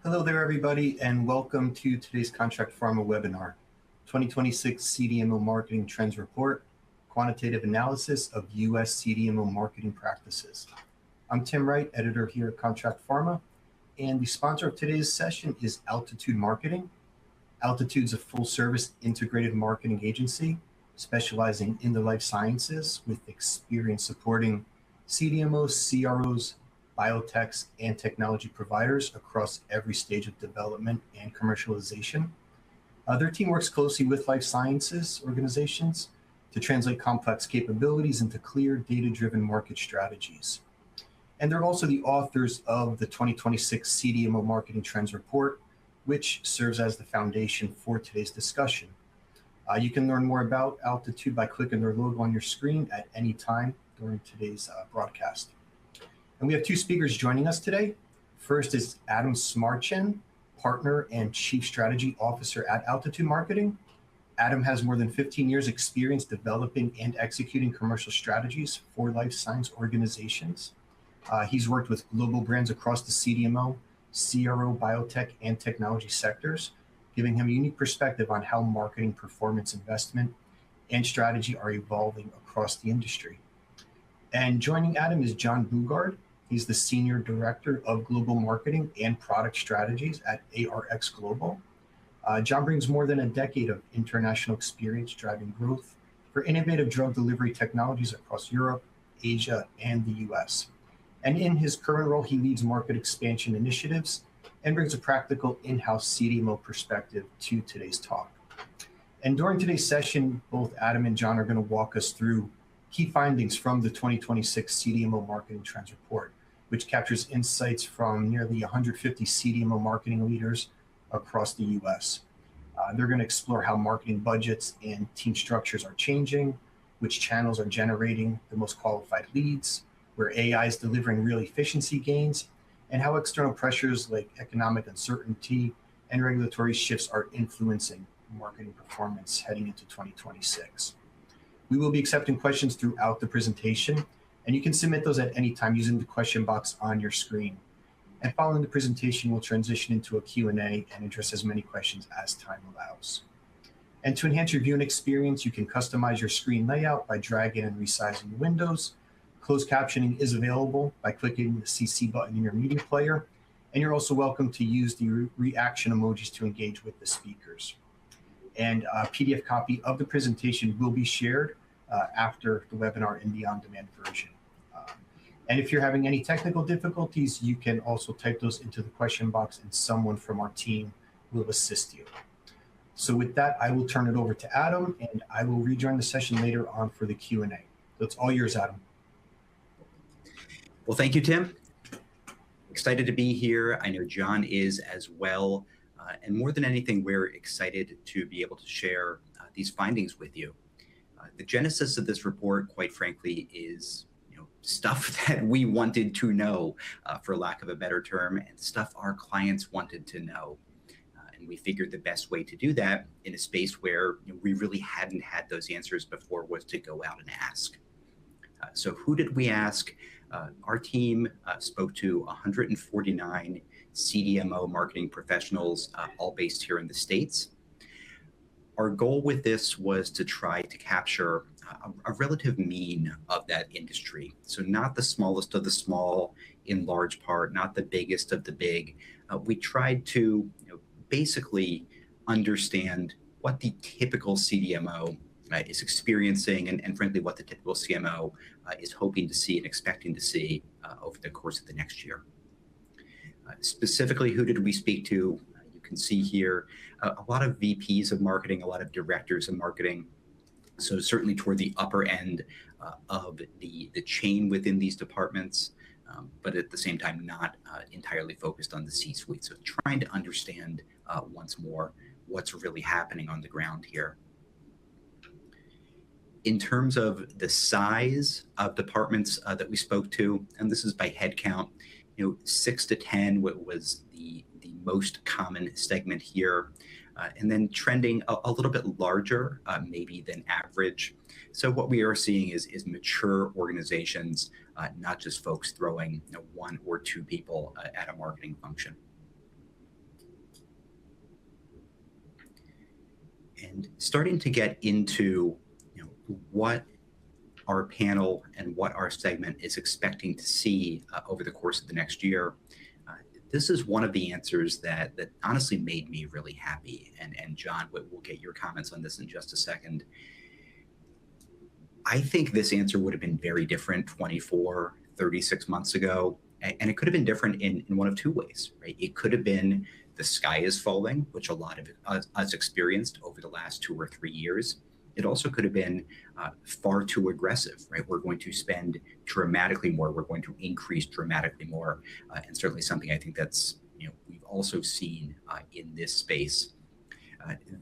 Hello there, everybody, and welcome to today's Contract Pharma webinar, 2026 CDMO Marketing Trends Report, Quantitative Analysis of U.S. CDMO Marketing Practices. I'm Tim Wright, editor here at Contract Pharma, and the sponsor of today's session is Altitude Marketing. Altitude's a full-service integrated marketing agency specializing in the life sciences with experience supporting CDMOs, CROs, biotechs, and technology providers across every stage of development and commercialization. Their team works closely with life sciences organizations to translate complex capabilities into clear, data-driven market strategies. And they're also the authors of the 2026 CDMO Marketing Trends Report, which serves as the foundation for today's discussion. You can learn more about Altitude by clicking their logo on your screen at any time during today's broadcast. And we have two speakers joining us today. First is Adam Smartschan, Partner and Chief Strategy Officer at Altitude Marketing. Adam has more than 15 years experience developing and executing commercial strategies for life science organizations. He's worked with global brands across the CDMO, CRO, biotech, and technology sectors, giving him a unique perspective on how marketing, performance, investment, and strategy are evolving across the industry. And joining Adam is John Boogaard. He's the Senior Director of Global Marketing and Product Strategies at ARx Global. John brings more than a decade of international experience driving growth for innovative drug delivery technologies across Europe, Asia, and the US. And in his current role, he leads market expansion initiatives and brings a practical in-house CDMO perspective to today's talk. And during today's session, both Adam and John are going to walk us through key findings from the 2026 CDMO Marketing Trends Report, which captures insights from nearly 150 CDMO marketing leaders across the US. They're going to explore how marketing budgets and team structures are changing, which channels are generating the most qualified leads, where AI is delivering real efficiency gains, and how external pressures like economic uncertainty and regulatory shifts are influencing marketing performance heading into 2026. We will be accepting questions throughout the presentation, and you can submit those at any time using the question box on your screen. And following the presentation, we'll transition into a Q&A and address as many questions as time allows. And to enhance your viewing experience, you can customize your screen layout by dragging and resizing the windows. Closed captioning is available by clicking the CC button in your media player, and you're also welcome to use the reaction emojis to engage with the speakers. And a PDF copy of the presentation will be shared after the webinar in the on-demand version. And if you're having any technical difficulties, you can also type those into the question box and someone from our team will assist you. So with that, I will turn it over to Adam, and I will rejoin the session later on for the Q&A. So it's all yours, Adam. Well, thank you, Tim. Excited to be here. I know John is as well. And more than anything, we're excited to be able to share these findings with you. The genesis of this report, quite frankly, is stuff that we wanted to know, for lack of a better term, and stuff our clients wanted to know. And we figured the best way to do that in a space where we really hadn't had those answers before was to go out and ask. So who did we ask? Our team spoke to 149 CDMO marketing professionals, all based here in the States. Our goal with this was to try to capture a relative mean of that industry. So not the smallest of the small in large part, not the biggest of the big. We tried to basically understand what the typical CDMO is experiencing and frankly what the typical CMO is hoping to see and expecting to see over the course of the next year. Specifically, who did we speak to? You can see here a lot of VPs of marketing, a lot of directors of marketing. So certainly toward the upper end of the chain within these departments, but at the same time not entirely focused on the C-suite. So trying to understand once more what's really happening on the ground here. In terms of the size of departments that we spoke to, and this is by head count, 6 to 10 was the most common segment here, and then trending a little bit larger maybe than average. So what we are seeing is mature organizations, not just folks throwing one or two people at a marketing function. And starting to get into what our panel and what our segment is expecting to see over the course of the next year. This is one of the answers that honestly made me really happy. And John, we'll get your comments on this in just a second. I think this answer would have been very different 24, 36 months ago. And it could have been different in one of two ways, right? It could have been the sky is falling, which a lot of us experienced over the last 2 or 3 years. It also could have been far too aggressive, right? We're going to spend dramatically more. We're going to increase dramatically more. And certainly something I think that's, we've also seen in this space.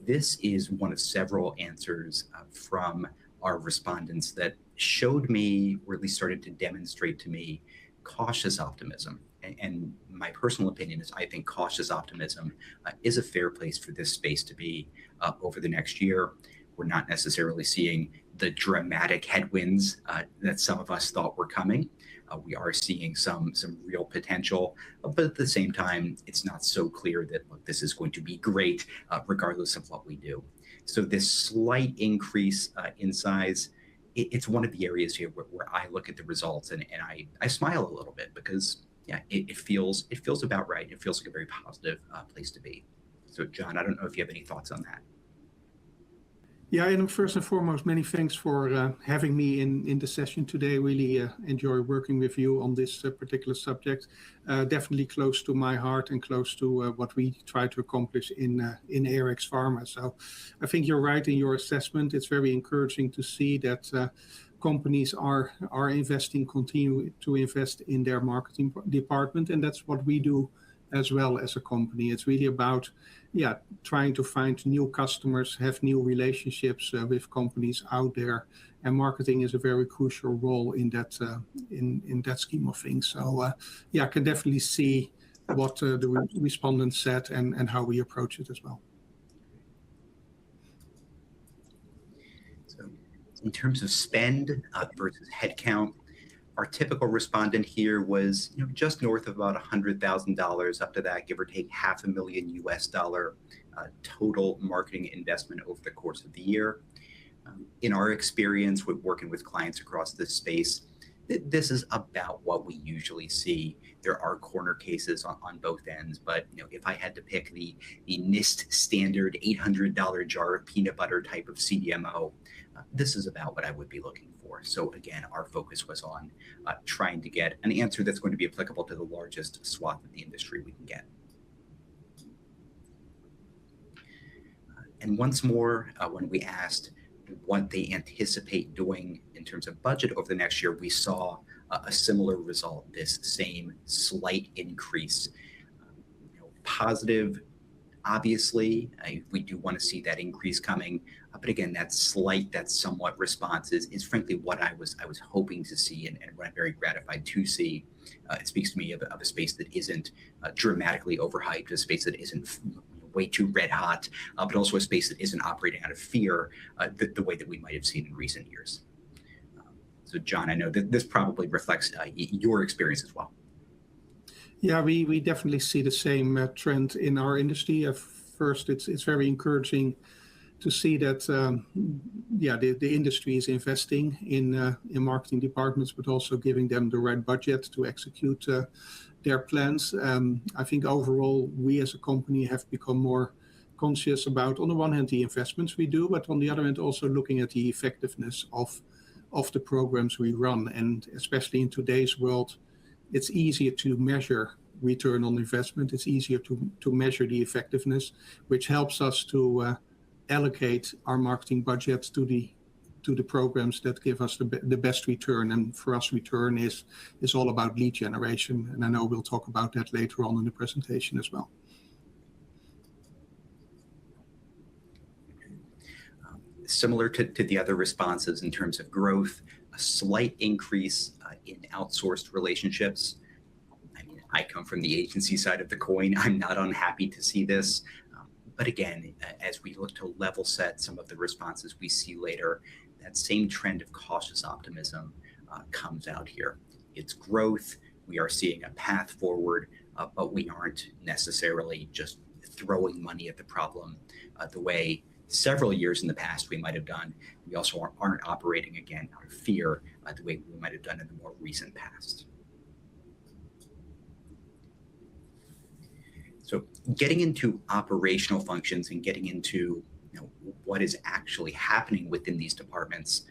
This is one of several answers from our respondents that showed me, or at least started to demonstrate to me, cautious optimism. And my personal opinion is I think cautious optimism is a fair place for this space to be over the next year. We're not necessarily seeing the dramatic headwinds that some of us thought were coming. We are seeing some real potential, but at the same time, it's not so clear that, look, this is going to be great regardless of what we do. So this slight increase in size, it's one of the areas here where I look at the results and I smile a little bit because it feels about right. It feels like a very positive place to be. So John, I don't know if you have any thoughts on that. Yeah, and first and foremost, many thanks for having me in the session today. Really enjoy working with you on this particular subject. Definitely close to my heart and close to what we try to accomplish in ARx Pharma. So I think you're right in your assessment. It's very encouraging to see that companies are investing, continue to invest in their marketing department, and that's what we do as well as a company. It's really about trying to find new customers, have new relationships with companies out there, and marketing is a very crucial role in that in that scheme of things. So I can definitely see what the respondents said and how we approach it as well. So in terms of spend versus headcount, our typical respondent here was just north of about $100,000, up to that, give or take $500,000 US total marketing investment over the course of the year. In our experience with working with clients across this space, this is about what we usually see. There are corner cases on both ends, but if I had to pick the NIST standard $800 jar of peanut butter type of CDMO, this is about what I would be looking for. So again, our focus was on trying to get an answer that's going to be applicable to the largest swath of the industry we can get. And once more, when we asked what they anticipate doing in terms of budget over the next year, we saw a similar result, this same slight increase. Positive, obviously, we do want to see that increase coming. But again, that slight, that somewhat response is frankly what I was hoping to see and what I'm very gratified to see. It speaks to me of a space that isn't dramatically overhyped, a space that isn't way too red hot, but also a space that isn't operating out of fear the way that we might have seen in recent years. So John, I know that this probably reflects your experience as well. Yeah, we definitely see the same trend in our industry. First, it's very encouraging to see that the industry is investing in marketing departments, but also giving them the right budget to execute their plans. I think overall, we as a company have become more conscious about, on the one hand, the investments we do, but on the other hand, also looking at the effectiveness of the programs we run. And especially in today's world, it's easier to measure return on investment. It's easier to measure the effectiveness, which helps us to allocate our marketing budgets to the programs that give us the best return. And for us, return is all about lead generation. And I know we'll talk about that later on in the presentation as well. Similar to the other responses in terms of growth, a slight increase in outsourced relationships. I mean, I come from the agency side of the coin. I'm not unhappy to see this. But again, as we look to level set some of the responses we see later, that same trend of cautious optimism comes out here. It's growth. We are seeing a path forward, but we aren't necessarily just throwing money at the problem the way several years in the past we might have done. We also aren't operating, again, out of fear the way we might have done in the more recent past. So getting into operational functions and getting into what is actually happening within these departments,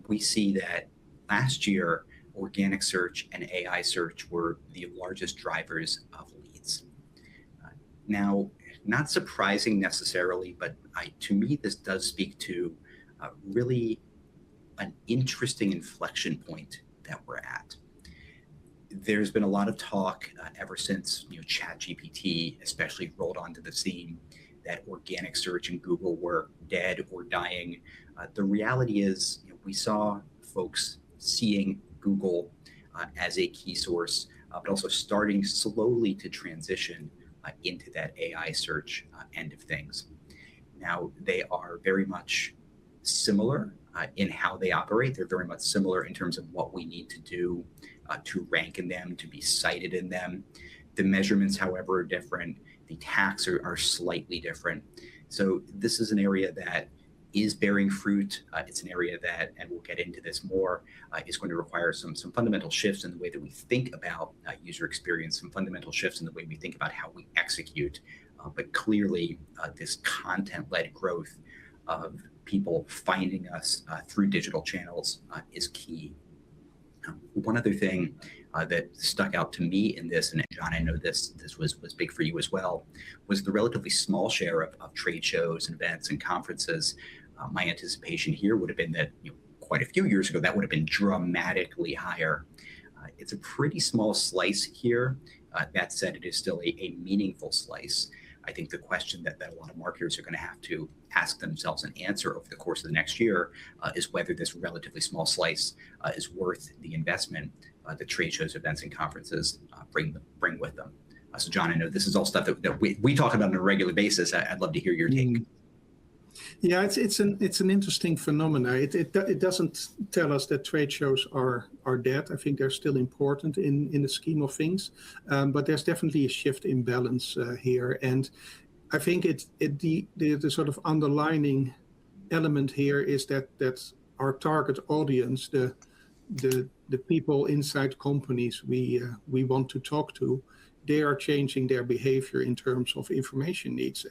we see that last year, organic search and AI search were the largest drivers of leads. Now, not surprising necessarily, but to me, this does speak to really an interesting inflection point that we're at. There's been a lot of talk ever since ChatGPT especially rolled onto the scene that organic search and Google were dead or dying. The reality is we saw folks seeing Google as a key source, but also starting slowly to transition into that AI search end of things. Now, they are very much similar in how they operate. They're very much similar in terms of what we need to do to rank in them, to be cited in them. The measurements, however, are different. The tasks are slightly different. So this is an area that is bearing fruit. It's an area that, and we'll get into this more, is going to require some fundamental shifts in the way that we think about user experience, some fundamental shifts in the way we think about how we execute. But clearly, this content-led growth of people finding us through digital channels is key. One other thing that stuck out to me in this, and John, I know this was big for you as well, was the relatively small share of trade shows and events and conferences. My anticipation here would have been that quite a few years ago, that would have been dramatically higher. It's a pretty small slice here. That said, it is still a meaningful slice. I think the question that a lot of marketers are going to have to ask themselves and answer over the course of the next year is whether this relatively small slice is worth the investment that trade shows, events, and conferences bring with them. So, John, I know this is all stuff that we talk about on a regular basis. I'd love to hear your take. Yeah, it's an interesting phenomenon. It doesn't tell us that trade shows are dead. I think they're still important in the scheme of things, but there's definitely a shift in balance here. And I think the sort of underlining element here is that our target audience, the people inside companies we want to talk to, they are changing their behavior in terms of information needs.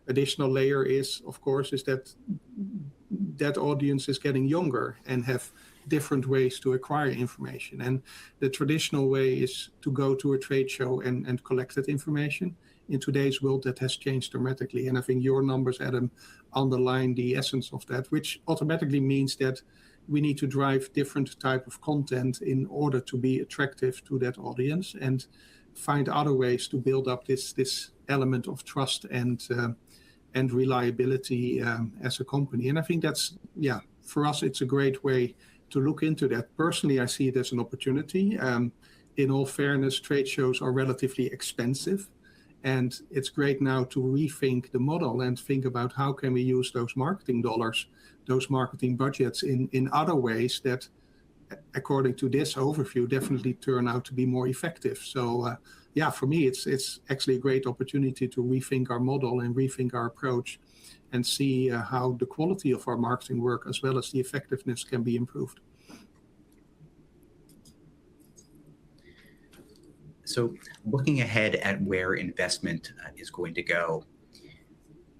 Additional layer is, of course, is that audience is getting younger and have different ways to acquire information. And the traditional way is to go to a trade show and collect that information. In today's world, that has changed dramatically. And I think your numbers, Adam, underline the essence of that, which automatically means that we need to drive different type of content in order to be attractive to that audience and find other ways to build up this element of trust and reliability as a company. And I think that's, for us, it's a great way to look into that. Personally, I see it as an opportunity. In all fairness, trade shows are relatively expensive. And it's great now to rethink the model and think about how can we use those marketing dollars, those marketing budgets in other ways that, according to this overview, definitely turn out to be more effective. So for me, it's actually a great opportunity to rethink our model and rethink our approach and see how the quality of our marketing work as well as the effectiveness can be improved. So looking ahead at where investment is going to go,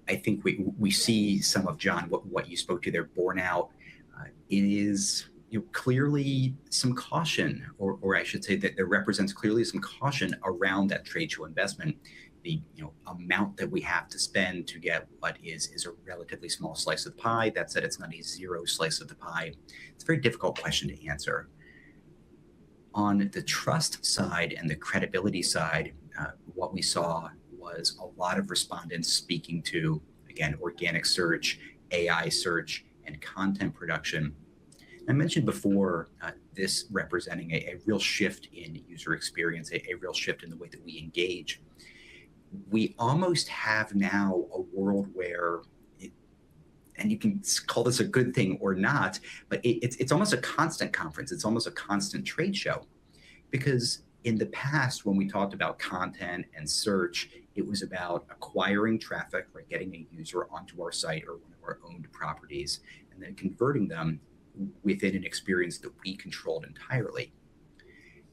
I think we see some of, John, what you spoke to there borne out. It is clearly some caution, or I should say that there represents clearly some caution around that trade show investment. The amount that we have to spend to get what is a relatively small slice of the pie. That said, it's not a zero slice of the pie. It's a very difficult question to answer. On the trust side and the credibility side, what we saw was a lot of respondents speaking to, again, organic search, AI search, and content production. I mentioned before this representing a real shift in user experience, a real shift in the way that we engage. We almost have now a world where, and you can call this a good thing or not, but it's almost a constant conference. It's almost a constant trade show. Because in the past, when we talked about content and search, It was about acquiring traffic, right, getting a user onto our site or one of our owned properties, and then converting them within an experience that we controlled entirely.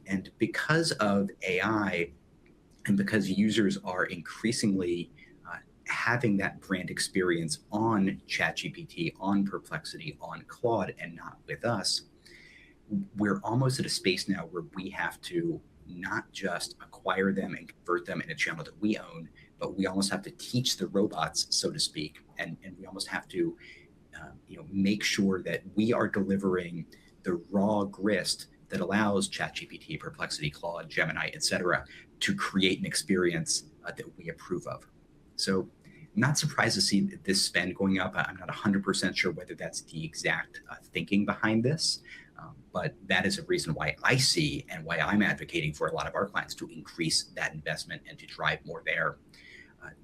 And because of AI, and because users are increasingly having that brand experience on ChatGPT, on Perplexity, on Claude, and not with us, we're almost at a space now where we have to not just acquire them and convert them in a channel that we own, but we almost have to teach the robots, so to speak, and we almost have to make sure that we are delivering the raw grist that allows ChatGPT, Perplexity, Claude, Gemini, et cetera, to create an experience that we approve of. So I'm not surprised to see this spend going up. I'm not 100% sure whether that's the exact thinking behind this, but that is a reason why I see and why I'm advocating for a lot of our clients to increase that investment and to drive more there.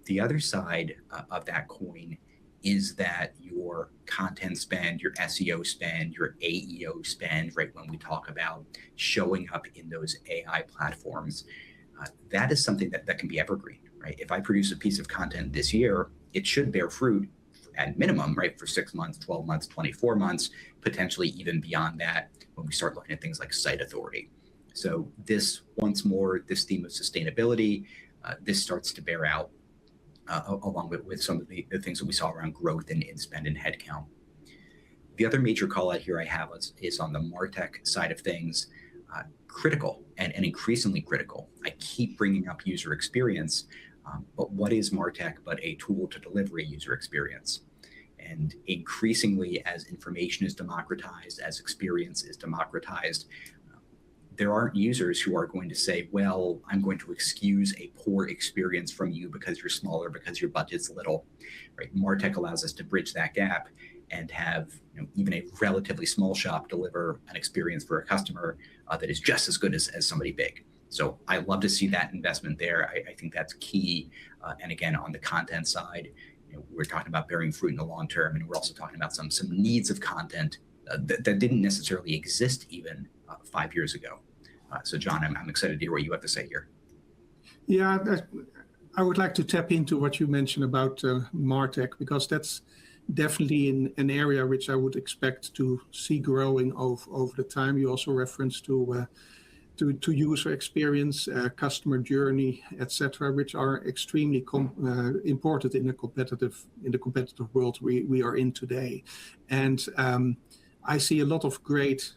The other side of that coin is that your content spend, your SEO spend, your AEO spend, right, when we talk about showing up in those AI platforms, that is something that can be evergreen, right? If I produce a piece of content this year, it should bear fruit at minimum, right, for 6 months, 12 months, 24 months, potentially even beyond that when we start looking at things like site authority. So this, once more, this theme of sustainability, this starts to bear out along with some of the things that we saw around growth in spend and headcount. The other major call out here I have is on the MarTech side of things. Critical and increasingly critical. I keep bringing up user experience, but what is MarTech but a tool to deliver a user experience? And increasingly, as information is democratized, as experience is democratized, there aren't users who are going to say, well, I'm going to excuse a poor experience from you because you're smaller, because your budget's little, right? MarTech allows us to bridge that gap and have even a relatively small shop deliver an experience for a customer that is just as good as somebody big. So I love to see that investment there. I think that's key. And again, on the content side, we're talking about bearing fruit in the long term, and we're also talking about some needs of content that didn't necessarily exist even 5 years ago. So John, I'm excited to hear what you have to say here. Yeah, I would like to tap into what you mentioned about MarTech, because that's definitely an area which I would expect to see growing over the time. You also referenced to user experience, customer journey, etc., which are extremely important in the competitive world we are in today. And I see a lot of great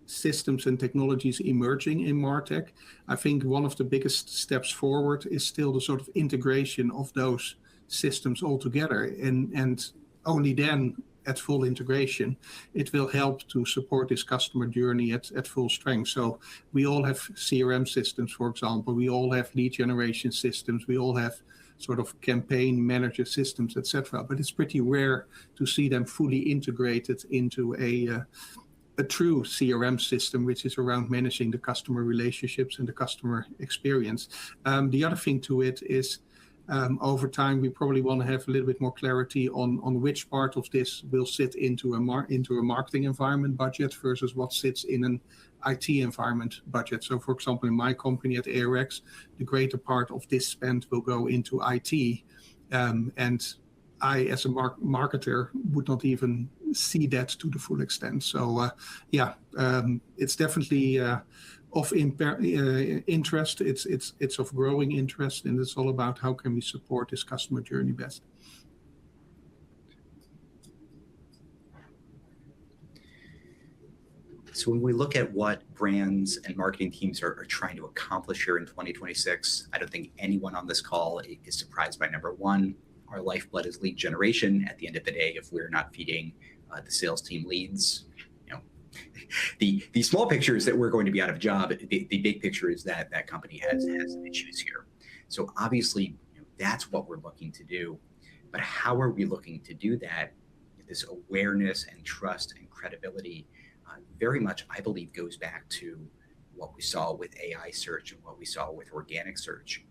systems and technologies emerging in MarTech. I think one of the biggest steps forward is still the sort of integration of those systems all together, and only then at full integration, it will help to support this customer journey at full strength. So we all have CRM systems, for example. We all have lead generation systems. We all have sort of campaign manager systems, etc. But it's pretty rare to see them fully integrated into a true CRM system, which is around managing the customer relationships and the customer experience. The other thing to it is, over time, we probably want to have a little bit more clarity on which part of this will sit into a marketing environment budget versus what sits in an IT environment budget. So, for example, in my company at ARx, the greater part of this spend will go into IT, and I, as a marketer, would not even see that to the full extent. So, it's definitely of interest. It's of growing interest, and it's all about how can we support this customer journey best. So when we look at what brands and marketing teams are trying to accomplish here in 2026, I don't think anyone on this call is surprised by number one. Our lifeblood is lead generation. At the end of the day, if we're not feeding the sales team leads, the small picture is that we're going to be out of a job. The big picture is that that company has issues here. So obviously, that's what we're looking to do. But how are we looking to do that? This awareness and trust and credibility very much, I believe, goes back to what we saw with AI search and what we saw with organic search.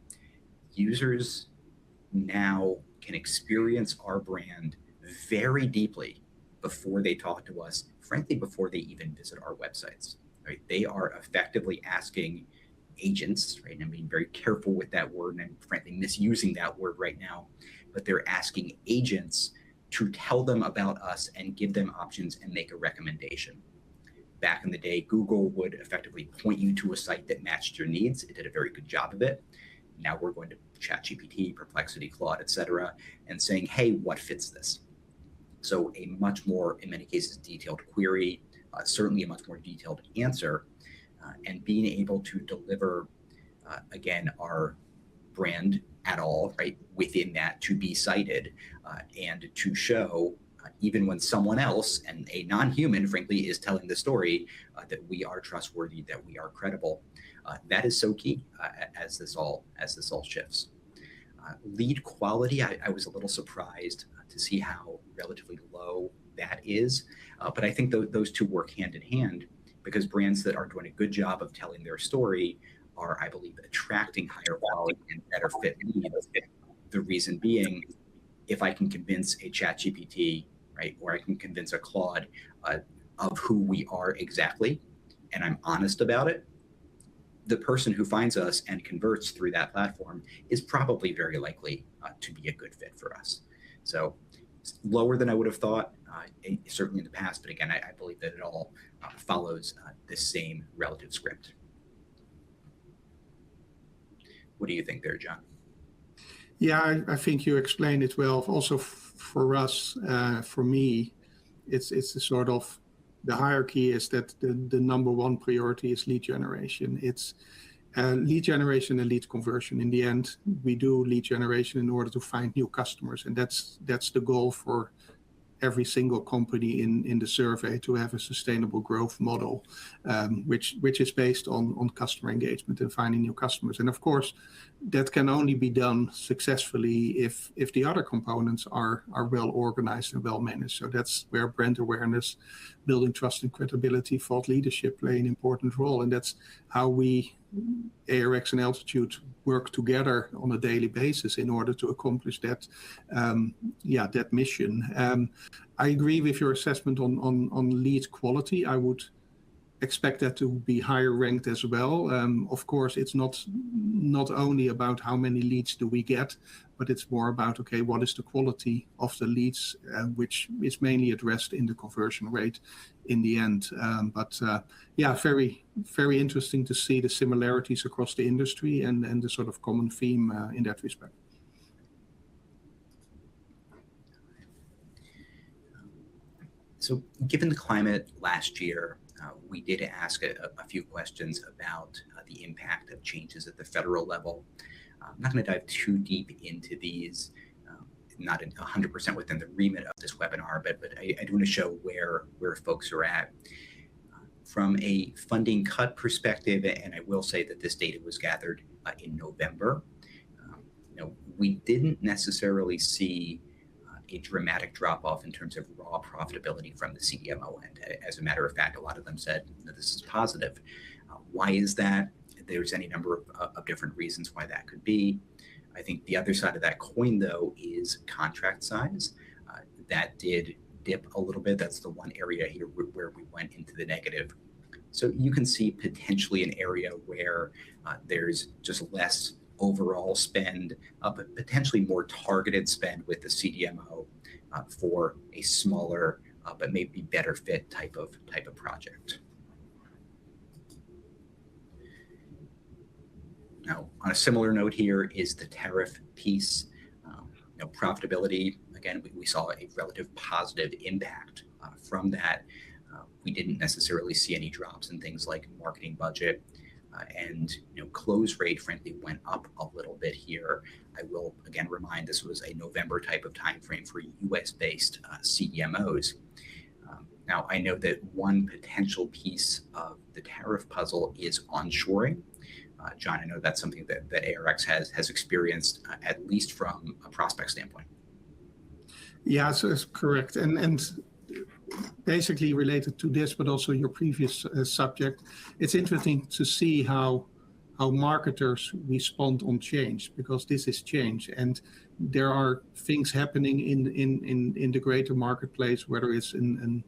Users now can experience our brand very deeply before they talk to us, frankly, before they even visit our websites. Right? They are effectively asking agents, right? And I'm being very careful with that word, and I'm frankly misusing that word right now, but they're asking agents to tell them about us and give them options and make a recommendation. Back in the day, Google would effectively point you to a site that matched your needs. It did a very good job of it. Now we're going to ChatGPT, Perplexity, Claude, et cetera, and saying, hey, what fits this? So a much more, in many cases, detailed query, certainly a much more detailed answer, and being able to deliver, again, our brand at all, right, within that to be cited and to show, even when someone else and a non-human, frankly, is telling the story, that we are trustworthy, that we are credible. That is so key as this all shifts. Lead quality, I was a little surprised to see how relatively low that is, but I think those two work hand in hand, because brands that are doing a good job of telling their story are, I believe, attracting higher quality and better fit leads. The reason being, if I can convince a ChatGPT, right, or I can convince a Claude of who we are exactly, and I'm honest about it, the person who finds us and converts through that platform is probably very likely to be a good fit for us. So lower than I would have thought, certainly in the past, but again, I believe that it all follows this same relative script. What do you think there, John? Yeah, I think you explained it well. Also, for us, for me, it's the sort of the hierarchy is that the number one priority is lead generation. It's lead generation and lead conversion. In the end, we do lead generation in order to find new customers, and that's the goal for every single company in the survey, to have a sustainable growth model, which is based on customer engagement and finding new customers. And of course, that can only be done successfully if the other components are well organized and well managed. So that's where brand awareness, building trust and credibility, thought leadership play an important role. And that's how we, ARx and Altitude, work together on a daily basis in order to accomplish that that mission. I agree with your assessment on lead quality. I would expect that to be higher ranked as well. Of course, it's not only about how many leads do we get, but it's more about, okay, what is the quality of the leads, which is mainly addressed in the conversion rate in the end. Very, very interesting to see the similarities across the industry and the sort of common theme in that respect. So given the climate last year, we did ask a few questions about the impact of changes at the federal level. I'm not going to dive too deep into these, not 100% within the remit of this webinar, but I do want to show where folks are at. From a funding cut perspective, and I will say that this data was gathered in November, we didn't necessarily see a dramatic drop-off in terms of raw profitability from the CDMO end. As a matter of fact, a lot of them said that this is positive. Why is that? There's any number of different reasons why that could be. I think the other side of that coin, though, is contract size. That did dip a little bit. That's the one area here where we went into the negative. So you can see potentially an area where there's just less overall spend, but potentially more targeted spend with the CDMO for a smaller but maybe better fit type of project. Now, on a similar note here is the tariff piece. Profitability, again, we saw a relative positive impact from that. We didn't necessarily see any drops in things like marketing budget. And close rate, frankly, went up a little bit here. I will again remind this was a November type of time frame for U.S.-based CDMOs. Now, I know that one potential piece of the tariff puzzle is onshoring. John, I know that's something that ARx has experienced, at least from a prospect standpoint. Yeah, so it's correct. And basically related to this, but also your previous subject, it's interesting to see how marketers respond on change, because this is change, and there are things happening in the greater marketplace, whether it's in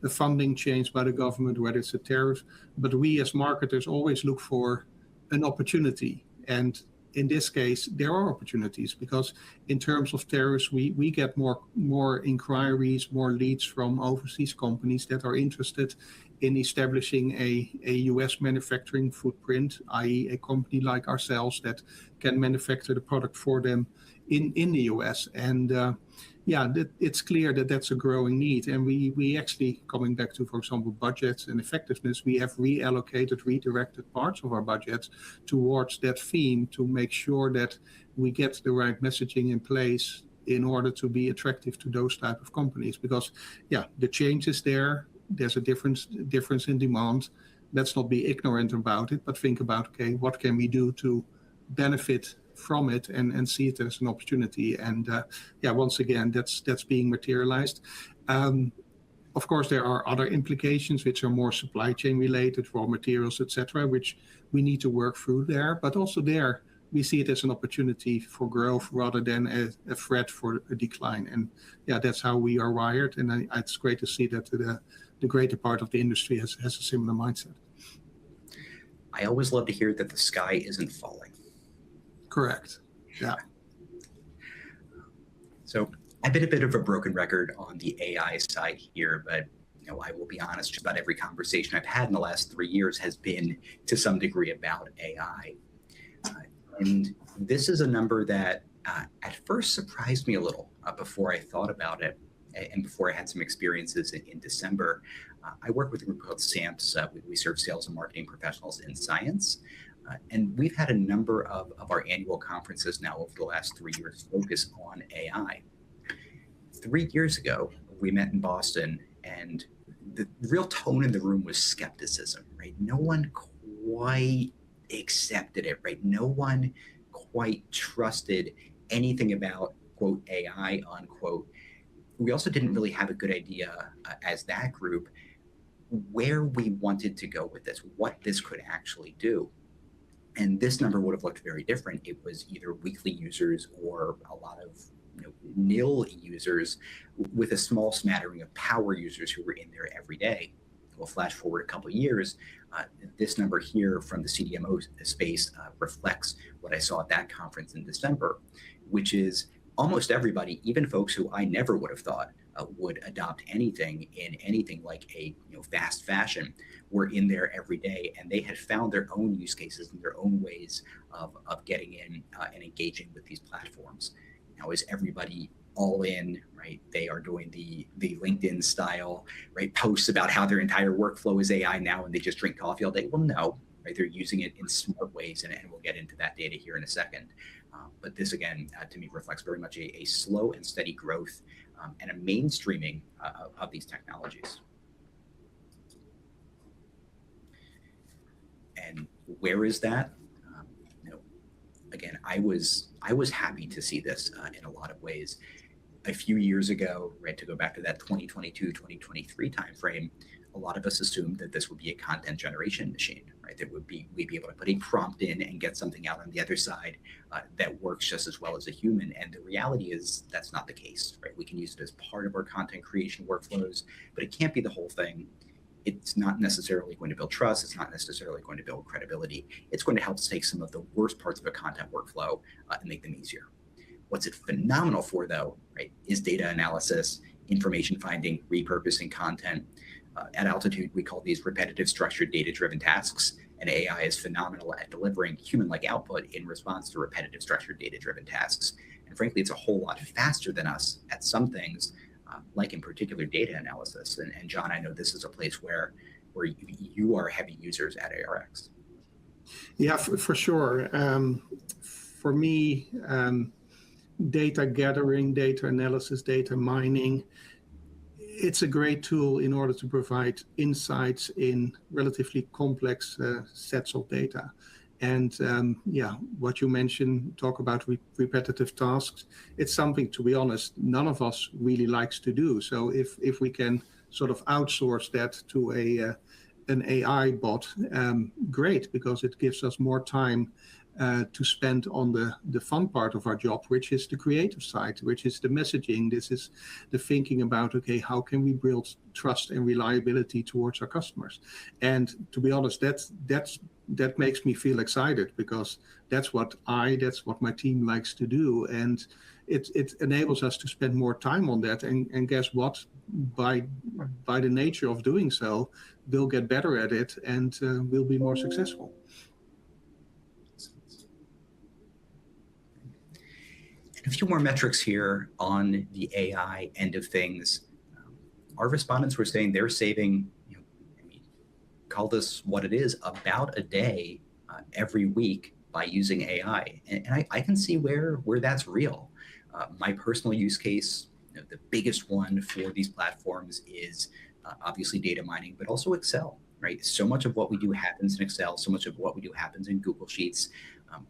the funding change by the government, whether it's a tariff. But we as marketers always look for an opportunity. And in this case, there are opportunities because in terms of tariffs, we get more inquiries, more leads from overseas companies that are interested in establishing a US manufacturing footprint, i.e. a company like ourselves that can manufacture the product for them in the US. And it's clear that that's a growing need. And we actually, coming back to, for example, budgets and effectiveness, we have redirected parts of our budgets towards that theme to make sure that we get the right messaging in place in order to be attractive to those type of companies. Because, the change is there. There's a difference in demand. Let's not be ignorant about it, but think about, okay, what can we do to benefit from it and see it as an opportunity. And once again, that's being materialized. Of course, there are other implications which are more supply chain related, raw materials, etc., which we need to work through there. But also there, we see it as an opportunity for growth rather than a threat for a decline. And that's how we are wired. And it's great to see that the greater part of the industry has a similar mindset. I always love to hear that the sky isn't falling. Correct. Yeah. So I've been a bit of a broken record on the AI side here, but I will be honest, just about every conversation I've had in the last 3 years has been to some degree about AI. And this is a number that at first surprised me a little before I thought about it and before I had some experiences in December. I work with a group called SAMPS. We serve sales and marketing professionals in science. And we've had a number of our annual conferences now over the last 3 years focus on AI. 3 years ago, we met in Boston, and the real tone in the room was skepticism, right? No one quite accepted it, right? No one quite trusted anything about, quote, AI, unquote. We also didn't really have a good idea as that group where we wanted to go with this, what this could actually do. And this number would have looked very different. It was either weekly users or a lot of nil users with a small smattering of power users who were in there every day. We'll flash forward a couple of years. This number here from the CDMO space reflects what I saw at that conference in December, which is almost everybody, even folks who I never would have thought would adopt anything in anything like a fast fashion, were in there every day, and they had found their own use cases and their own ways of getting in and engaging with these platforms. Now, is everybody all in, right? They are doing the LinkedIn style, right, posts about how their entire workflow is AI now and they just drink coffee all day. Well, no, right? They're using it in smart ways, and we'll get into that data here in a second. But this, again, to me, reflects very much a slow and steady growth and a mainstreaming of these technologies. And where is that? Again, I was happy to see this in a lot of ways. A few years ago, right, to go back to that 2022, 2023 timeframe, a lot of us assumed that this would be a content generation machine, right? That we'd be able to put a prompt in and get something out on the other side that works just as well as a human. And the reality is that's not the case, right? We can use it as part of our content creation workflows, but it can't be the whole thing. It's not necessarily going to build trust. It's not necessarily going to build credibility. It's going to help us take some of the worst parts of a content workflow and make them easier. What's it phenomenal for, though, right, is data analysis, information finding, repurposing content. At Altitude, we call these repetitive, structured, data-driven tasks, and AI is phenomenal at delivering human-like output in response to repetitive, structured, data-driven tasks. And frankly, it's a whole lot faster than us at some things, like in particular data analysis. And John, I know this is a place where you are heavy users at ARx. Yeah, for sure. For me, data gathering, data analysis, data mining, it's a great tool in order to provide insights in relatively complex sets of data. And what you mentioned, talk about repetitive tasks, it's something, to be honest, none of us really likes to do. So if we can sort of outsource that to an AI bot, great, because it gives us more time to spend on the fun part of our job, which is the creative side, which is the messaging. This is the thinking about, okay, how can we build trust and reliability towards our customers? And to be honest, that's that makes me feel excited, because that's what my team likes to do. And it enables us to spend more time on that. And guess what? By the nature of doing so, we'll get better at it, and we'll be more successful. A few more metrics here on the AI end of things. Our respondents were saying they're saving, call this what it is, about a day every week by using AI. And I can see where that's real. My personal use case, the biggest one for these platforms is obviously data mining, but also Excel, right? So much of what we do happens in Excel, so much of what we do happens in Google Sheets,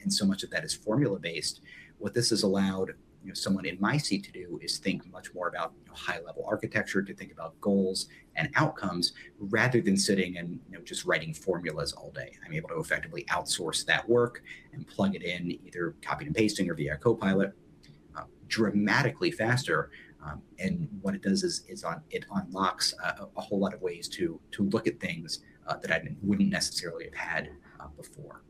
and so much of that is formula-based. What this has allowed someone in my seat to do is think much more about high-level architecture, to think about goals and outcomes, rather than sitting and just writing formulas all day. I'm able to effectively outsource that work and plug it in, either copying and pasting or via Copilot, dramatically faster. And what it does is it unlocks a whole lot of ways to look at things that I wouldn't necessarily have had before.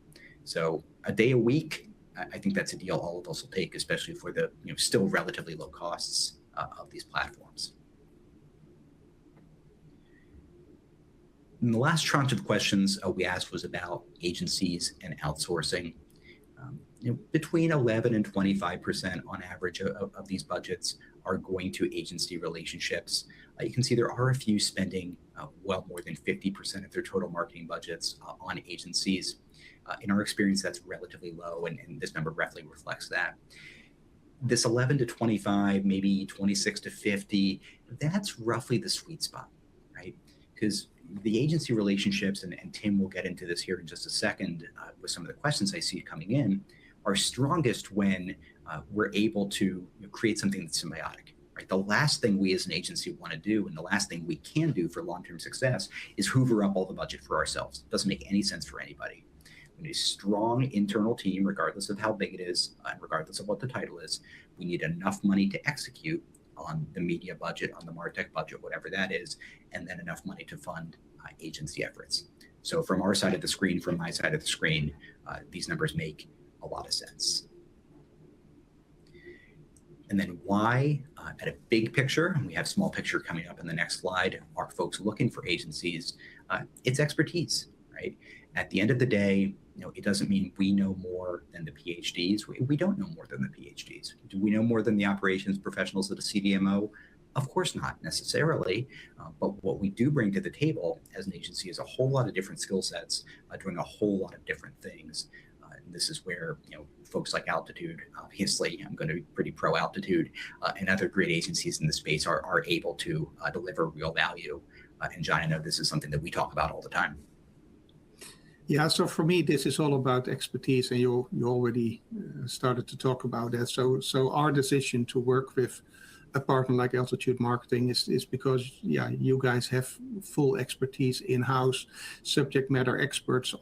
So a day a week, I think that's a deal all of us will take, especially for the still relatively low costs of these platforms. And the last tranche of questions we asked was about agencies and outsourcing. Between 11 and 25% on average of these budgets are going to agency relationships. You can see there are a few spending well more than 50% of their total marketing budgets on agencies. In our experience, that's relatively low, and this number roughly reflects that. This 11 to 25, maybe 26 to 50, that's roughly the sweet spot, right? Because the agency relationships, and Tim will get into this here in just a second with some of the questions I see coming in, are strongest when we're able to create something that's symbiotic, right? The last thing we as an agency want to do, and the last thing we can do for long-term success, is hoover up all the budget for ourselves. It doesn't make any sense for anybody. We need a strong internal team, regardless of how big it is, and regardless of what the title is. We need enough money to execute on the media budget, on the MarTech budget, whatever that is, and then enough money to fund agency efforts. So from our side of the screen, from my side of the screen, these numbers make a lot of sense. And then why, at a big picture, and we have small picture coming up in the next slide, are folks looking for agencies? It's expertise, right? At the end of the day, it doesn't mean we know more than the PhDs. We don't know more than the PhDs. Do we know more than the operations professionals at a CDMO? Of course not necessarily, but what we do bring to the table as an agency is a whole lot of different skill sets, doing a whole lot of different things. And this is where folks like Altitude, obviously I'm going to be pretty pro Altitude, and other great agencies in the space are able to deliver real value. And John, I know this is something that we talk about all the time. Yeah, so for me, this is all about expertise, and you already started to talk about that. So our decision to work with a partner like Altitude Marketing is because, yeah, you guys have full expertise in-house, subject matter experts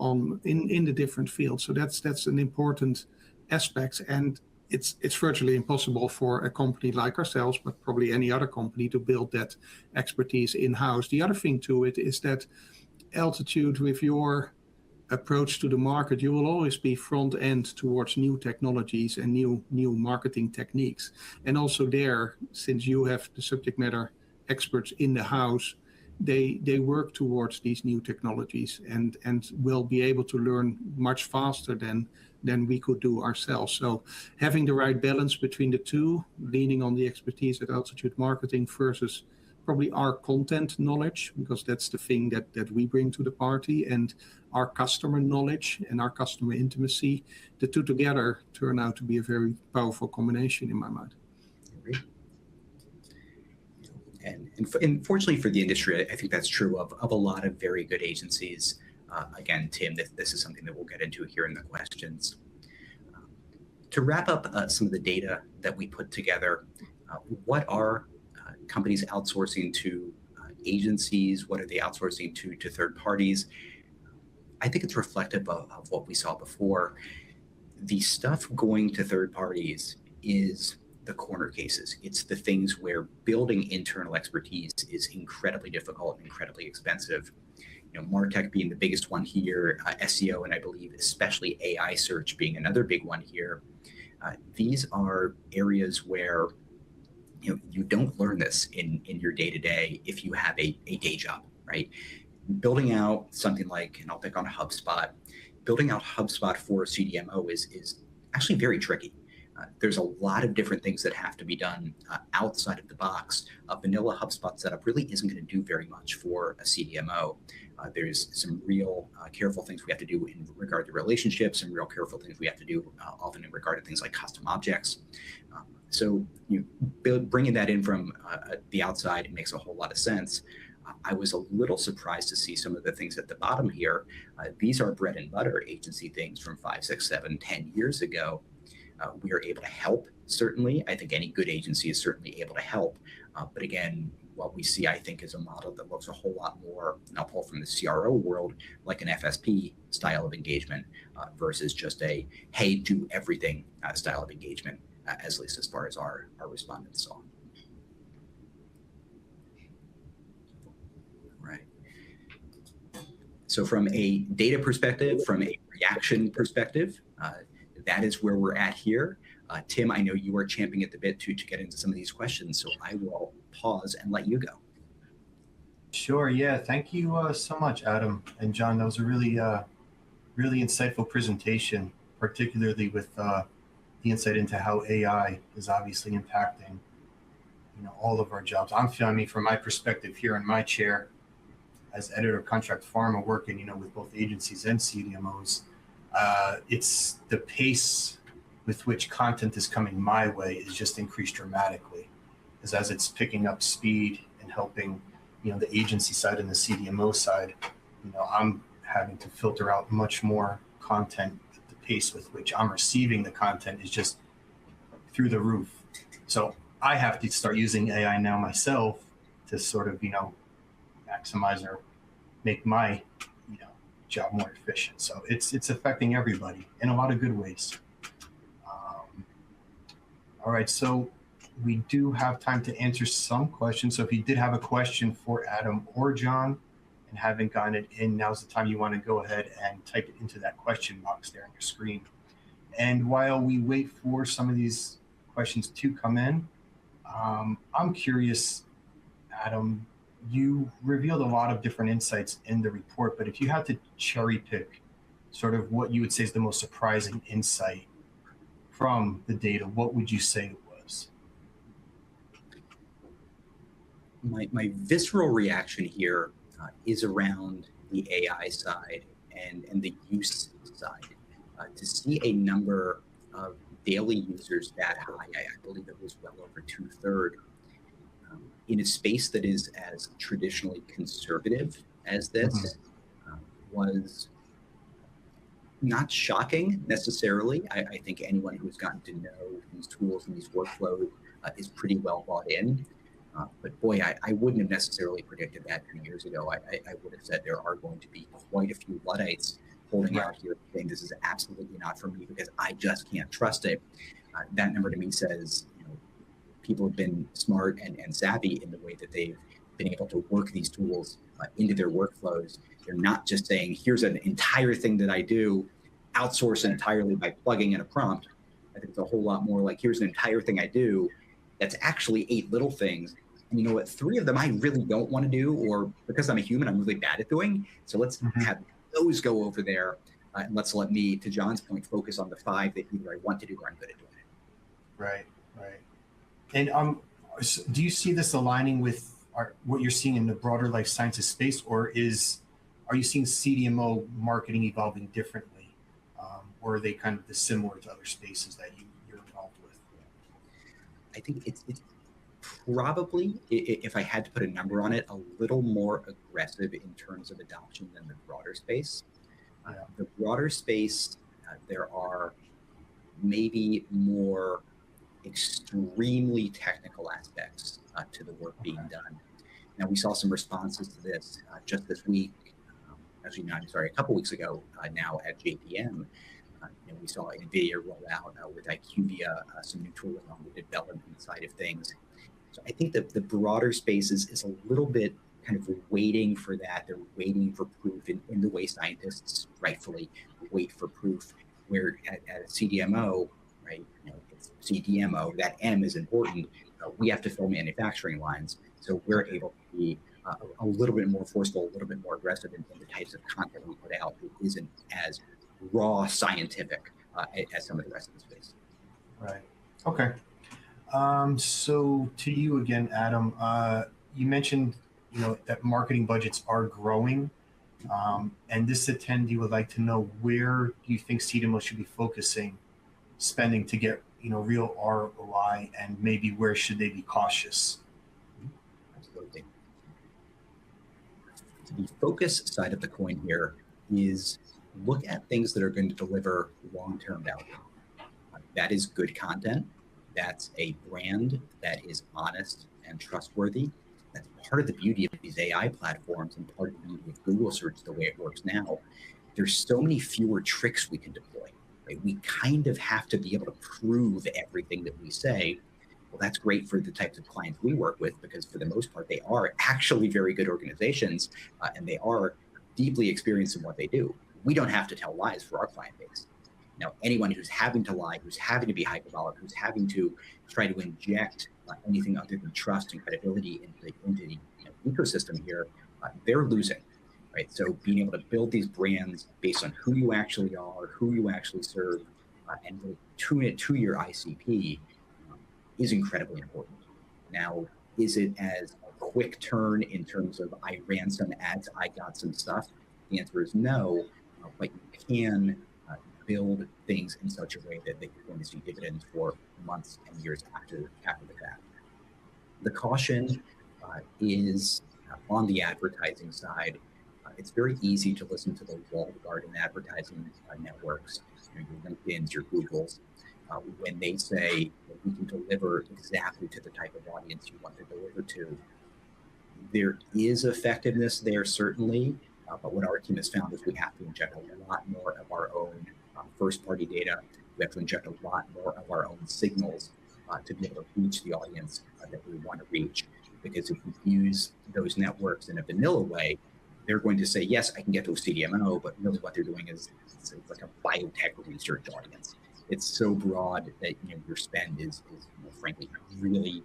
in the different fields. So that's an important aspect, and it's virtually impossible for a company like ourselves, but probably any other company, to build that expertise in-house. The other thing to it is that Altitude, with your approach to the market, you will always be front end towards new technologies and new marketing techniques. And also there, since you have the subject matter experts in the house, they work towards these new technologies and will be able to learn much faster than we could do ourselves. So having the right balance between the two, leaning on the expertise at Altitude Marketing versus probably our content knowledge, because that's the thing that we bring to the party, and our customer knowledge and our customer intimacy, the two together turn out to be a very powerful combination in my mind. And fortunately for the industry, I think that's true of a lot of very good agencies. Again, Tim, this is something that we'll get into here in the questions. To wrap up some of the data that we put together, what are companies outsourcing to agencies? What are they outsourcing to third parties? I think it's reflective of what we saw before. The stuff going to third parties is the corner cases. It's the things where building internal expertise is incredibly difficult and incredibly expensive. MarTech being the biggest one here, SEO, and I believe especially AI search being another big one here. These are areas where you don't learn this in your day-to-day if you have a day job, right? Building out something like, and I'll pick on HubSpot, building out HubSpot for a CDMO is actually very tricky. There's a lot of different things that have to be done outside of the box. A vanilla HubSpot setup really isn't going to do very much for a CDMO. There's some real careful things we have to do in regard to relationships, and real careful things we have to do often in regard to things like custom objects. So bringing that in from the outside, it makes a whole lot of sense. I was a little surprised to see some of the things at the bottom here. These are bread and butter agency things from 5, 6, 7, 10 years ago. We are able to help, certainly. I think any good agency is certainly able to help. But again, what we see, I think, is a model that looks a whole lot more, and I'll pull from the CRO world, like an FSP style of engagement versus just a, hey, do everything style of engagement, at least as far as our respondents saw. Right. So from a data perspective, from a reaction perspective, that is where we're at here. Tim, I know you are champing at the bit to get into some of these questions, so I will pause and let you go. Sure. Yeah. Thank you so much, Adam and John. That was a really, really insightful presentation, particularly with the insight into how AI is obviously impacting, all of our jobs. I mean, from my perspective here in my chair as editor of Contract Pharma, working, with both agencies and CDMOs, it's the pace with which content is coming my way is just increased dramatically, as it's picking up speed and helping, the agency side and the CDMO side. I'm having to filter out much more content. The pace with which I'm receiving the content is just through the roof. So I have to start using AI now myself to sort of, maximize or make my, job more efficient. So it's affecting everybody in a lot of good ways. All right, so we do have time to answer some questions. So if you did have a question for Adam or John and haven't gotten it in, now's the time you want to go ahead and type it into that question box there on your screen. And while we wait for some of these questions to come in, I'm curious, Adam, you revealed a lot of different insights in the report, but if you had to cherry pick sort of what you would say is the most surprising insight from the data, what would you say it was? My visceral reaction here is around the AI side and the use side. To see a number of daily users that high, I believe it was well over 2/3, in a space that is as traditionally conservative as this, was not shocking necessarily. I think anyone who's gotten to know these tools and these workflows is pretty well bought in. But boy, I wouldn't have necessarily predicted that 2 years ago. I would have said there are going to be quite a few Luddites holding out here saying this is absolutely not for me because I just can't trust it. That number to me says, people have been smart and savvy in the way that they've been able to work these tools into their workflows. They're not just saying, here's an entire thing that I do, outsource it entirely by plugging in a prompt. I think it's a whole lot more like, here's an entire thing I do that's actually 8 little things. And you know what, 3 of them I really don't want to do, or because I'm a human, I'm really bad at doing. So let's have those go over there. And let's let me, to John's point, focus on the 5 that either I want to do or I'm good at doing it. Right. And do you see this aligning with what you're seeing in the broader life sciences space, or are you seeing CDMO marketing evolving differently, or are they kind of similar to other spaces that you're involved with? I think it's probably, if I had to put a number on it, a little more aggressive in terms of adoption than the broader space. The broader space, there are maybe more extremely technical aspects to the work being done. Now, we saw some responses to this just this week, a couple weeks ago now at JPM. We saw NVIDIA roll out with IQVIA some new tools on the development side of things. So I think that the broader space is a little bit kind of waiting for that. They're waiting for proof in the way scientists rightfully wait for proof. Where at a CDMO, right? It's CDMO. That M is important. We have to fill manufacturing lines, so we're able to be a little bit more forceful, a little bit more aggressive in the types of content we put out. It isn't as raw scientific as some of the rest of the space. Right. Okay. So to you again, Adam, you mentioned, that marketing budgets are growing. And this attendee would like to know, where do you think CDMO should be focusing spending to get, real ROI, and maybe where should they be cautious? Absolutely. The focus side of the coin here is look at things that are going to deliver long-term value. That is good content. That's a brand that is honest and trustworthy. That's part of the beauty of these AI platforms and part of the beauty of Google search, the way it works now. There's so many fewer tricks we can deploy. Right? We kind of have to be able to prove everything that we say. Well, that's great for the types of clients we work with, because for the most part, they are actually very good organizations, and they are deeply experienced in what they do. We don't have to tell lies for our client base. Now, anyone who's having to lie, who's having to be hyperbolic, who's having to try to inject anything other than trust and credibility into the ecosystem here, they're losing, right? So being able to build these brands based on who you actually are, who you actually serve, and really tune it to your ICP is incredibly important. Now, is it as a quick turn in terms of I ran some ads, I got some stuff? The answer is no, but you can build things in such a way that you're going to see dividends for months and years after the fact. The caution is on the advertising side. It's very easy to listen to the walled garden advertising networks, your LinkedIn's, your Google's, when they say that we can deliver exactly to the type of audience you want to deliver to. There is effectiveness there, certainly, but what our team has found is we have to inject a lot more of our own first-party data. We have to inject a lot more of our own signals to be able to reach the audience that we want to reach. Because if we use those networks in a vanilla way, they're going to say, yes, I can get to a CDMO, but really what they're doing is it's like a biotech research audience. It's so broad that your spend is frankly really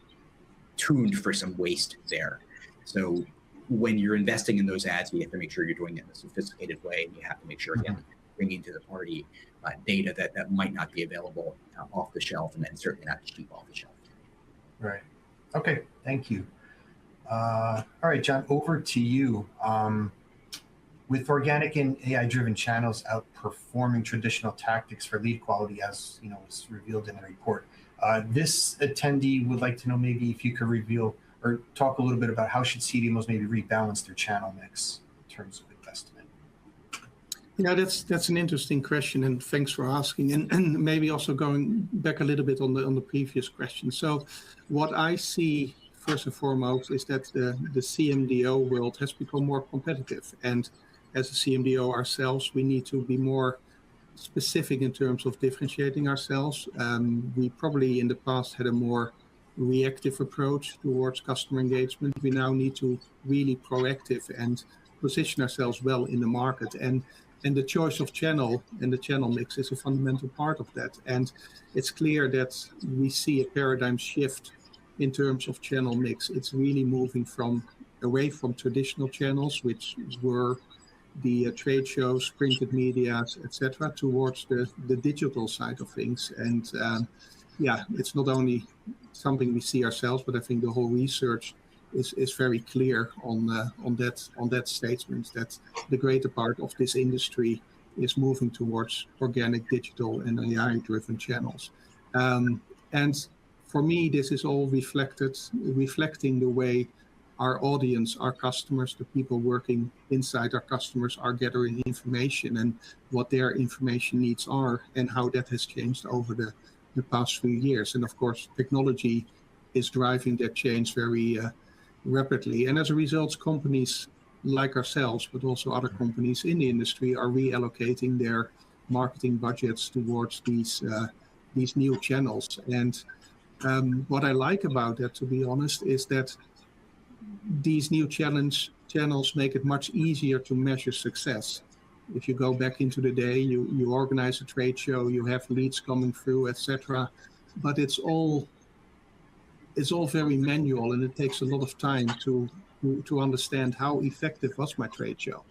tuned for some waste there. So when you're investing in those ads, you have to make sure you're doing it in a sophisticated way, and you have to make sure, again, bringing to the party data that might not be available off the shelf, and then certainly not cheap off the shelf. Right. Okay. Thank you. All right, John, over to you. With organic and AI-driven channels outperforming traditional tactics for lead quality, as was revealed in the report, this attendee would like to know maybe if you could reveal or talk a little bit about how should CDMOs maybe rebalance their channel mix in terms of investment. Yeah, that's an interesting question, and thanks for asking. And maybe also going back a little bit on the previous question. So, what I see first and foremost is that the CMDO world has become more competitive, and as a CMDO ourselves, we need to be more specific in terms of differentiating ourselves. We probably in the past had a more reactive approach towards customer engagement. We now need to really proactive and position ourselves well in the market. And the choice of channel and the channel mix is a fundamental part of that. And it's clear that we see a paradigm shift in terms of channel mix. It's really moving away from traditional channels, which were the trade shows, printed media, etc., towards the digital side of things. And it's not only something we see ourselves, but I think the whole research is very clear on that statement, that the greater part of this industry is moving towards organic, digital, and AI-driven channels. And for me, this is all reflecting the way our audience, our customers, the people working inside our customers are gathering information and what their information needs are, and how that has changed over the past few years. And of course, technology is driving that change very rapidly. And as a result, companies like ourselves, but also other companies in the industry, are reallocating their marketing budgets towards these new channels. And what I like about that, to be honest, is that these new channels make it much easier to measure success. If you go back into the day, you organize a trade show, you have leads coming through, etc. But it's all very manual, and it takes a lot of time to understand how effective was my trade show.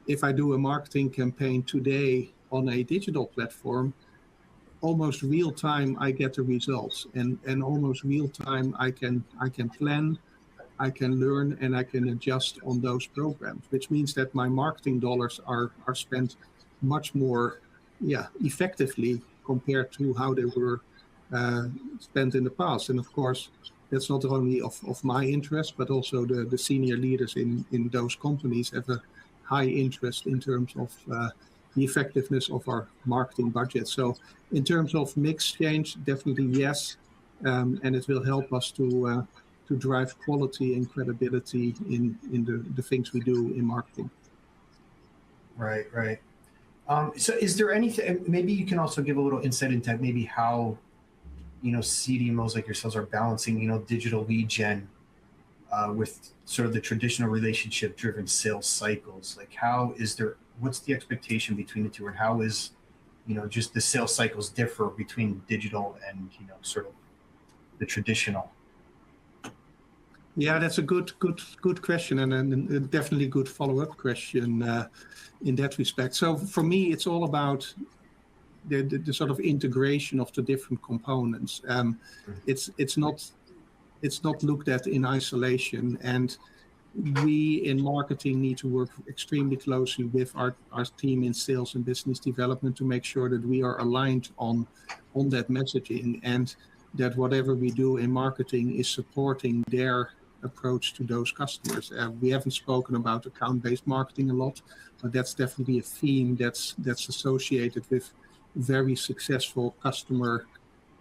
If I do a marketing campaign today on a digital platform, almost real time I get the results, and almost real time I can plan, I can learn, and I can adjust on those programs, which means that my marketing dollars are spent much more effectively compared to how they were spent in the past. And of course, that's not only of my interest, but also the senior leaders in those companies have a high interest in terms of the effectiveness of our marketing budget. So in terms of mix change, definitely yes, and it will help us to drive quality and credibility in the things we do in marketing. Right. So is there anything, maybe you can also give a little insight into maybe how, CDMOs like yourselves are balancing, digital lead gen with sort of the traditional relationship-driven sales cycles. Like what's the expectation between the two, and how is, just the sales cycles differ between digital and, sort of the traditional? Yeah, that's a good question, and a definitely good follow-up question in that respect. So for me, it's all about the sort of integration of the different components. It's not looked at in isolation, and we in marketing need to work extremely closely with our team in sales and business development to make sure that we are aligned on that messaging, and that whatever we do in marketing is supporting their approach to those customers. We haven't spoken about account-based marketing a lot, but that's definitely a theme that's associated with very successful customer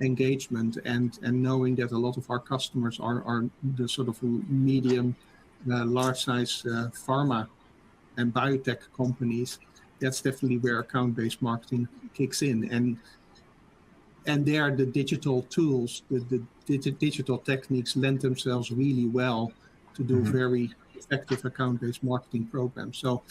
engagement, and knowing that a lot of our customers are the sort of medium, large size pharma and biotech companies. That's definitely where account-based marketing kicks in, and there the digital tools, the digital techniques lend themselves really well to do very effective account-based marketing programs. So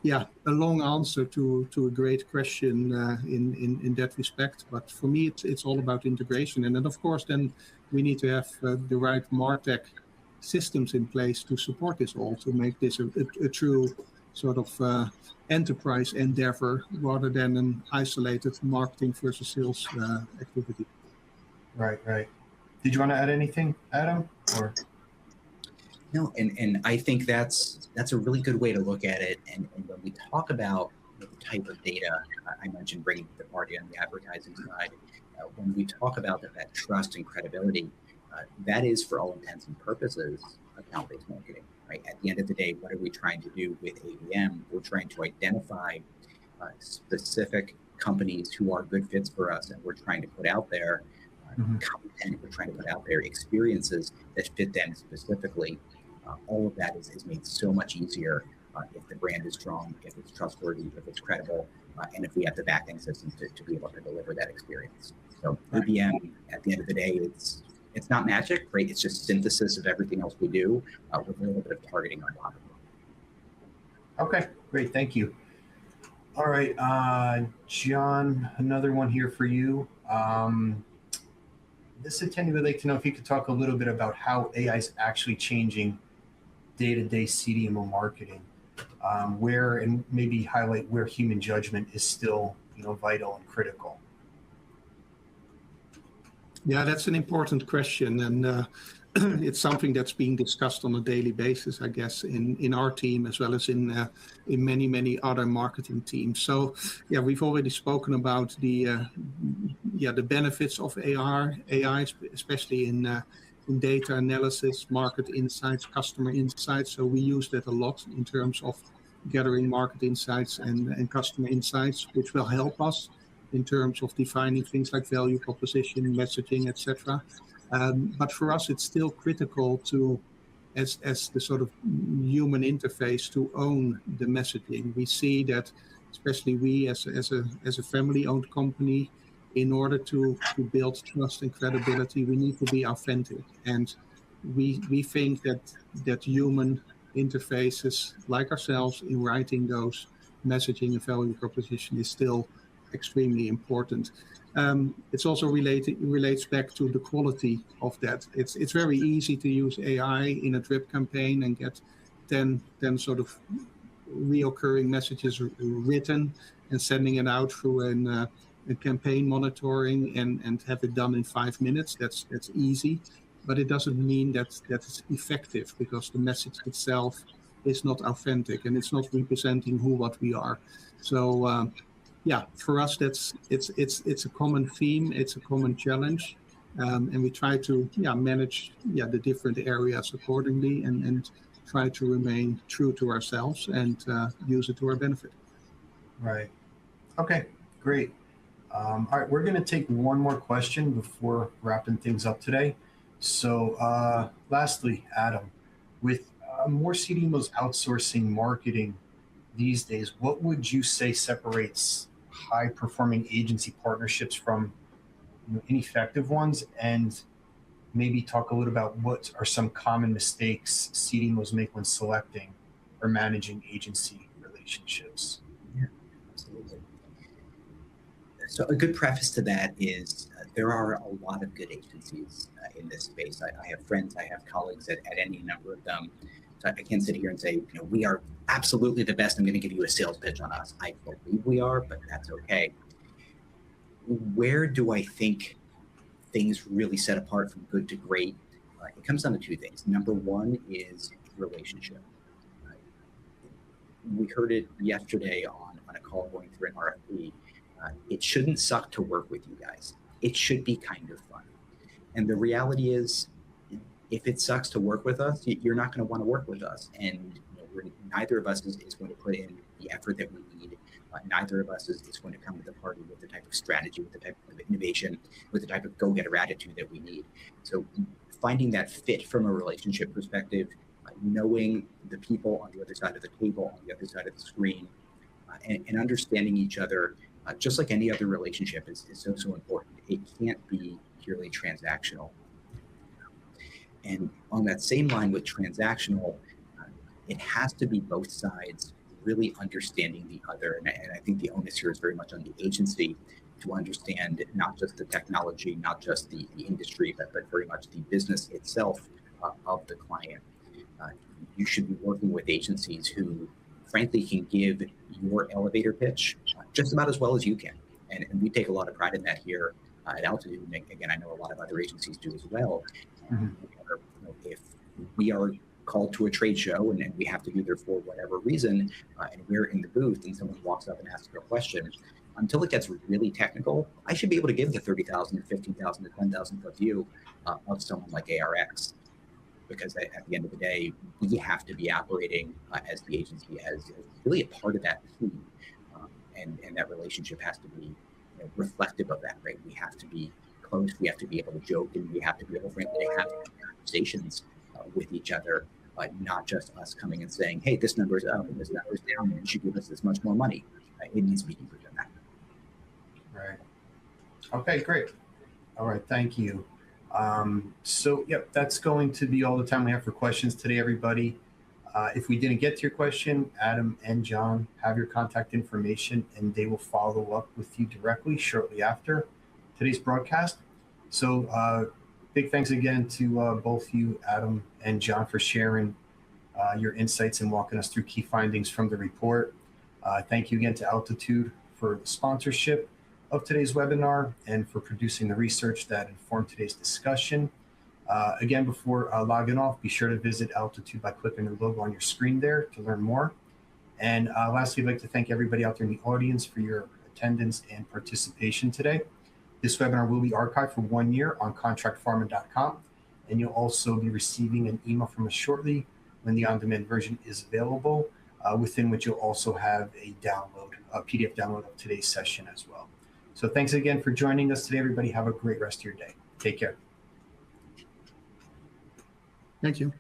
yeah, a long answer to a great question in that respect. But for me, it's all about integration. And then of course, then we need to have the right MarTech systems in place to support this all, to make this a true sort of enterprise endeavor rather than an isolated marketing versus sales activity. Right. Did you want to add anything, Adam? Or no, and I think that's a really good way to look at it. And when we talk about the type of data I mentioned, bringing the party on the advertising side, when we talk about that trust and credibility, that is for all intents and purposes account-based marketing. Right? At the end of the day, what are we trying to do with ABM? We're trying to identify specific companies who are good fits for us, and we're trying to put out there content, we're trying to put out there experiences that fit them specifically. All of that is made so much easier if the brand is strong, if it's trustworthy, if it's credible, and if we have the back-end systems to be able to deliver that experience. So ABM, at the end of the day, it's not magic, right? It's just synthesis of everything else we do with a little bit of targeting on top of it. Okay, great, thank you. All right, John, another one here for you. This attendee would like to know if you could talk a little bit about how AI is actually changing day-to-day CDMO marketing, where, and maybe highlight where human judgment is still, vital and critical. Yeah, that's an important question, and it's something that's being discussed on a daily basis, I guess, in our team as well as in many other marketing teams. So, yeah, we've already spoken about the benefits of AI, especially in data analysis, market insights, customer insights. So we use that a lot in terms of gathering market insights and customer insights, which will help us in terms of defining things like value proposition, messaging, etc. But for us, it's still critical to, as the sort of human interface, to own the messaging. We see that, especially we as a family-owned company, in order to build trust and credibility, we need to be authentic. And we think that human interfaces like ourselves in writing those messaging and value proposition is still extremely important. It's also relates back to the quality of that. It's very easy to use AI in a drip campaign and get 10 sort of reoccurring messages written and sending it out through a campaign monitoring and have it done in 5 minutes. That's easy, but it doesn't mean that it's effective, because the message itself is not authentic and it's not representing what we are. So for us, it's a common theme, it's a common challenge, and we try to manage the different areas accordingly and try to remain true to ourselves and use it to our benefit. Right. Okay, great. All right, we're going to take one more question before wrapping things up today. So lastly, Adam, with more CDMOs outsourcing marketing these days, what would you say separates high-performing agency partnerships from ineffective ones? And maybe talk a little about what are some common mistakes CDMOs make when selecting or managing agency relationships. Yeah, absolutely. So a good preface to that is there are a lot of good agencies in this space. I have friends, I have colleagues at any number of them. So I can't sit here and say, we are absolutely the best. I'm going to give you a sales pitch on us. I believe we are, but that's okay. Where do I think things really set apart from good to great? It comes down to two things. Number one is relationship. We heard it yesterday on a call going through an RFP. It shouldn't suck to work with you guys. It should be kind of fun. And the reality is, if it sucks to work with us, you're not going to want to work with us. And neither of us is going to put in the effort that we need. Neither of us is going to come to the party with the type of strategy, with the type of innovation, with the type of go-getter attitude that we need. So finding that fit from a relationship perspective, knowing the people on the other side of the table, on the other side of the screen, and understanding each other, just like any other relationship, is so important. It can't be purely transactional. And on that same line with transactional, it has to be both sides really understanding the other. And I think the onus here is very much on the agency to understand not just the technology, not just the industry, but very much the business itself of the client. You should be working with agencies who, frankly, can give your elevator pitch just about as well as you can. And we take a lot of pride in that here at Altitude. And again, I know a lot of other agencies do as well. Mm-hmm. If we are called to a trade show and we have to be there for whatever reason, and we're in the booth and someone walks up and asks a question, until it gets really technical, I should be able to give the 30,000 to 15,000 to 10,000 foot view of someone like ARx. Because at the end of the day, we have to be operating as the agency as really a part of that team. And that relationship has to be reflective of that, right? We have to be close, we have to be able to joke, and we have to be able, frankly, to have conversations with each other, not just us coming and saying, hey, this number is up and this number is down, and you should give us this much more money. It needs to be deeper than that. Right. Okay, great. All right, thank you. That's going to be all the time we have for questions today, everybody. If we didn't get to your question, Adam and John have your contact information, and they will follow up with you directly shortly after today's broadcast. So big thanks again to both you, Adam and John, for sharing your insights and walking us through key findings from the report. Thank you again to Altitude for the sponsorship of today's webinar and for producing the research that informed today's discussion. Again, before logging off, be sure to visit Altitude by clicking the logo on your screen there to learn more. And lastly, I'd like to thank everybody out there in the audience for your attendance and participation today. This webinar will be archived for 1 year on contractpharma.com, and you'll also be receiving an email from us shortly when the on-demand version is available, within which you'll also have a PDF download of today's session as well. So thanks again for joining us today, everybody. Have a great rest of your day. Take care. Thank you.